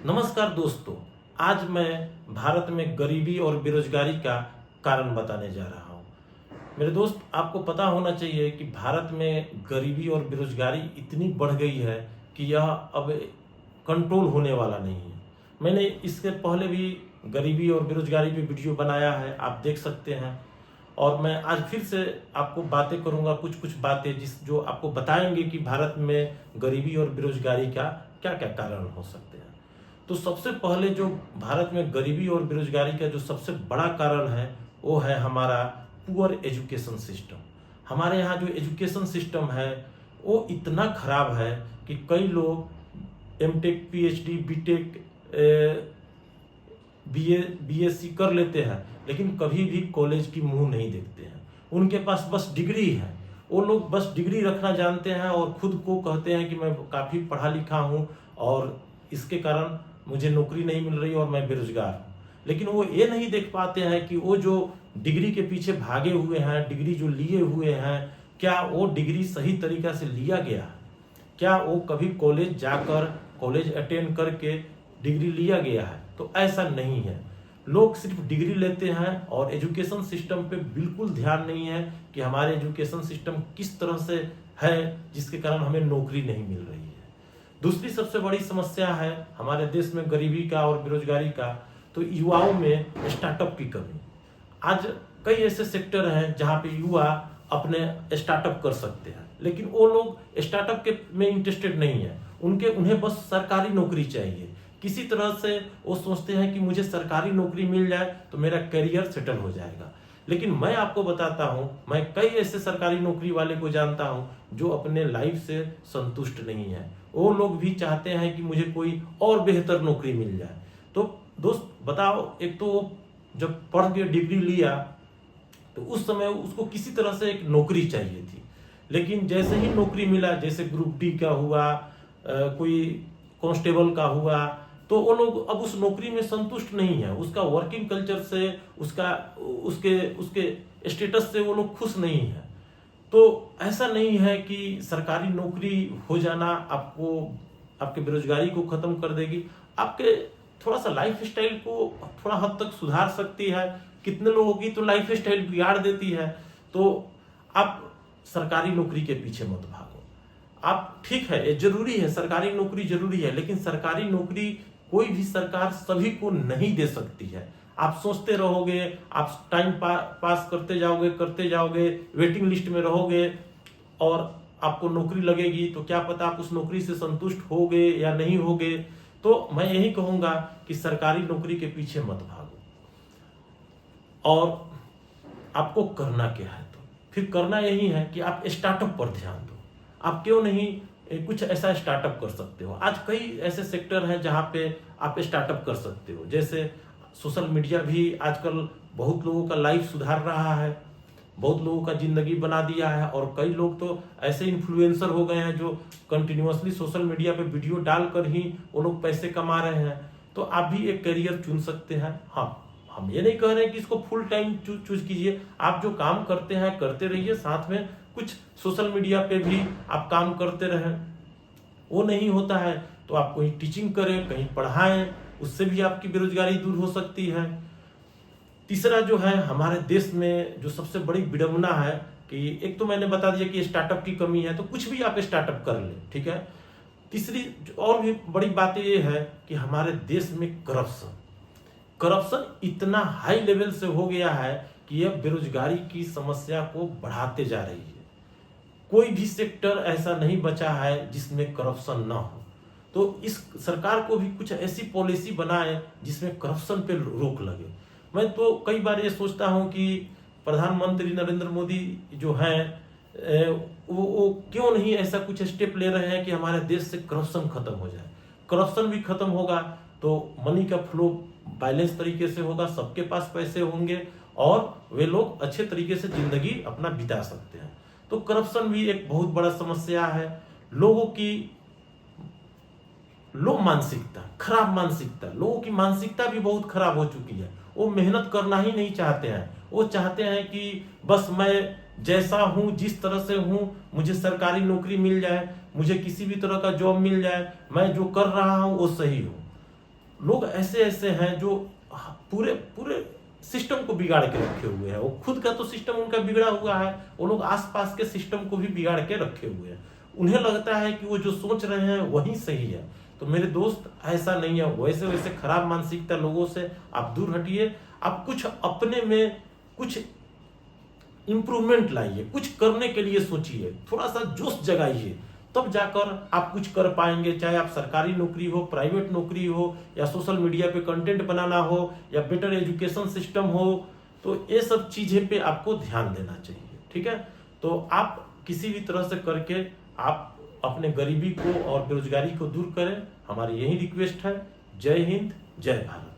नमस्कार दोस्तों, आज मैं भारत में गरीबी और बेरोजगारी का कारण बताने जा रहा हूँ। मेरे दोस्त, आपको पता होना चाहिए कि भारत में गरीबी और बेरोजगारी इतनी बढ़ गई है कि यह अब कंट्रोल होने वाला नहीं है। मैंने इसके पहले भी गरीबी और बेरोजगारी पे वीडियो बनाया है, आप देख सकते हैं। और मैं आज फिर से आपको बातें करूंगा, कुछ कुछ बातें जो आपको बताएंगे कि भारत में गरीबी और बेरोजगारी का क्या क्या कारण हो सकते हैं। तो सबसे पहले जो भारत में गरीबी और बेरोजगारी का जो सबसे बड़ा कारण है वो है हमारा पुअर एजुकेशन सिस्टम। हमारे यहाँ जो एजुकेशन सिस्टम है वो इतना खराब है कि कई लोग एमटेक, पीएचडी, बीटेक, बीएससी कर लेते हैं लेकिन कभी भी कॉलेज की मुंह नहीं देखते हैं। उनके पास बस डिग्री है, वो लोग बस डिग्री रखना जानते हैं और खुद को कहते हैं कि मैं काफ़ी पढ़ा लिखा हूँ और इसके कारण मुझे नौकरी नहीं मिल रही और मैं बेरोजगार हूँ। लेकिन वो ये नहीं देख पाते हैं कि वो जो डिग्री के पीछे भागे हुए हैं, डिग्री जो लिए हुए हैं, क्या वो डिग्री सही तरीका से लिया गया है? क्या वो कभी कॉलेज जाकर, कॉलेज अटेंड करके डिग्री लिया गया है? तो ऐसा नहीं है। लोग सिर्फ डिग्री लेते हैं और एजुकेशन सिस्टम पे बिल्कुल ध्यान नहीं है कि हमारे एजुकेशन सिस्टम किस तरह से है जिसके कारण हमें नौकरी नहीं मिल रही है। दूसरी सबसे बड़ी समस्या है हमारे देश में गरीबी का और बेरोजगारी का, तो युवाओं में स्टार्टअप की कमी। आज कई ऐसे सेक्टर हैं जहां पे युवा अपने स्टार्टअप कर सकते हैं, लेकिन वो लोग स्टार्टअप के में इंटरेस्टेड नहीं है। उन्हें बस सरकारी नौकरी चाहिए। किसी तरह से वो सोचते हैं कि मुझे सरकारी नौकरी मिल जाए तो मेरा करियर सेटल हो जाएगा। लेकिन मैं आपको बताता हूं, मैं कई ऐसे सरकारी नौकरी वाले को जानता हूं जो अपने लाइफ से संतुष्ट नहीं है। वो लोग भी चाहते हैं कि मुझे कोई और बेहतर नौकरी मिल जाए। तो दोस्त बताओ, एक तो जब पढ़ के डिग्री लिया तो उस समय उसको किसी तरह से एक नौकरी चाहिए थी, लेकिन जैसे ही नौकरी मिला, जैसे ग्रुप डी का हुआ, कोई कांस्टेबल का हुआ, तो वो लोग अब उस नौकरी में संतुष्ट नहीं है। उसका वर्किंग कल्चर से, उसका उसके उसके स्टेटस से वो लोग खुश नहीं है। तो ऐसा नहीं है कि सरकारी नौकरी हो जाना आपको, आपके बेरोजगारी को खत्म कर देगी। आपके थोड़ा सा लाइफ स्टाइल को थोड़ा हद तक सुधार सकती है। कितने लोगों की तो लाइफ स्टाइल बिगाड़ देती है। तो आप सरकारी नौकरी के पीछे मत भागो। आप, ठीक है, ये जरूरी है, सरकारी नौकरी जरूरी है, लेकिन सरकारी नौकरी कोई भी सरकार सभी को नहीं दे सकती है। आप सोचते रहोगे, आप टाइम पास करते जाओगे, वेटिंग लिस्ट में रहोगे और आपको नौकरी लगेगी तो क्या पता आप उस नौकरी से संतुष्ट होगे या नहीं होगे। तो मैं यही कहूंगा कि सरकारी नौकरी के पीछे मत भागो। और आपको करना क्या है, तो फिर करना यही है कि आप स्टार्टअप पर ध्यान दो। आप क्यों नहीं कुछ ऐसा स्टार्टअप कर सकते हो? आज कई ऐसे सेक्टर हैं जहां पे आप स्टार्टअप कर सकते हो। जैसे सोशल मीडिया भी आजकल बहुत लोगों का लाइफ सुधार रहा है, बहुत लोगों का जिंदगी बना दिया है। और कई लोग तो ऐसे इन्फ्लुएंसर हो गए हैं जो कंटिन्यूअसली सोशल मीडिया पे वीडियो डालकर ही वो लोग पैसे कमा रहे हैं। तो आप भी एक करियर चुन सकते हैं। हाँ, हम ये नहीं कह रहे हैं कि इसको फुल टाइम चूज कीजिए। आप जो काम करते हैं करते रहिए, साथ में कुछ सोशल मीडिया पे भी आप काम करते रहें। वो नहीं होता है तो आप कहीं टीचिंग करें, कहीं पढ़ाएं, उससे भी आपकी बेरोजगारी दूर हो सकती है। तीसरा जो है, हमारे देश में जो सबसे बड़ी विडंबना है कि एक तो मैंने बता दिया कि स्टार्टअप की कमी है, तो कुछ भी आप स्टार्टअप कर लें, ठीक है। तीसरी और भी बड़ी बात ये है कि हमारे देश में करप्शन इतना हाई लेवल से हो गया है कि यह बेरोजगारी की समस्या को बढ़ाते जा रही है। कोई भी सेक्टर ऐसा नहीं बचा है जिसमें करप्शन ना हो। तो इस सरकार को भी कुछ ऐसी पॉलिसी बनाए जिसमें करप्शन पे रोक लगे। मैं तो कई बार ये सोचता हूं कि प्रधानमंत्री नरेंद्र मोदी जो हैं वो क्यों नहीं ऐसा कुछ स्टेप ले रहे हैं कि हमारे देश से करप्शन खत्म हो जाए। करप्शन भी खत्म होगा तो मनी का फ्लो बैलेंस तरीके से होगा, सबके पास पैसे होंगे और वे लोग अच्छे तरीके से जिंदगी अपना बिता सकते हैं। तो करप्शन भी एक बहुत बड़ा समस्या है। लोगों की खराब मानसिकता, लोगों की मानसिकता भी बहुत खराब हो चुकी है। वो मेहनत करना ही नहीं चाहते हैं। वो चाहते हैं कि बस मैं जैसा हूं, जिस तरह से हूं, मुझे सरकारी नौकरी मिल जाए, मुझे किसी भी तरह का जॉब मिल जाए, मैं जो कर रहा हूं वो सही हो। लोग ऐसे ऐसे हैं जो पूरे पूरे सिस्टम को बिगाड़ के रखे हुए हैं। वो खुद का तो सिस्टम उनका बिगड़ा हुआ है, वो लोग आसपास के सिस्टम को भी बिगाड़ के रखे हुए हैं। उन्हें लगता है कि वो जो सोच रहे हैं वही सही है। तो मेरे दोस्त, ऐसा नहीं है। वैसे वैसे खराब मानसिकता लोगों से आप दूर हटिए। आप कुछ अपने में कुछ इंप्रूवमेंट लाइए, कुछ करने के लिए सोचिए, थोड़ा सा जोश जगाइए, तब जाकर आप कुछ कर पाएंगे। चाहे आप सरकारी नौकरी हो, प्राइवेट नौकरी हो, या सोशल मीडिया पे कंटेंट बनाना हो, या बेटर एजुकेशन सिस्टम हो, तो ये सब चीजें पे आपको ध्यान देना चाहिए। ठीक है, तो आप किसी भी तरह से करके आप अपने गरीबी को और बेरोजगारी को दूर करें, हमारी यही रिक्वेस्ट है। जय हिंद, जय भारत।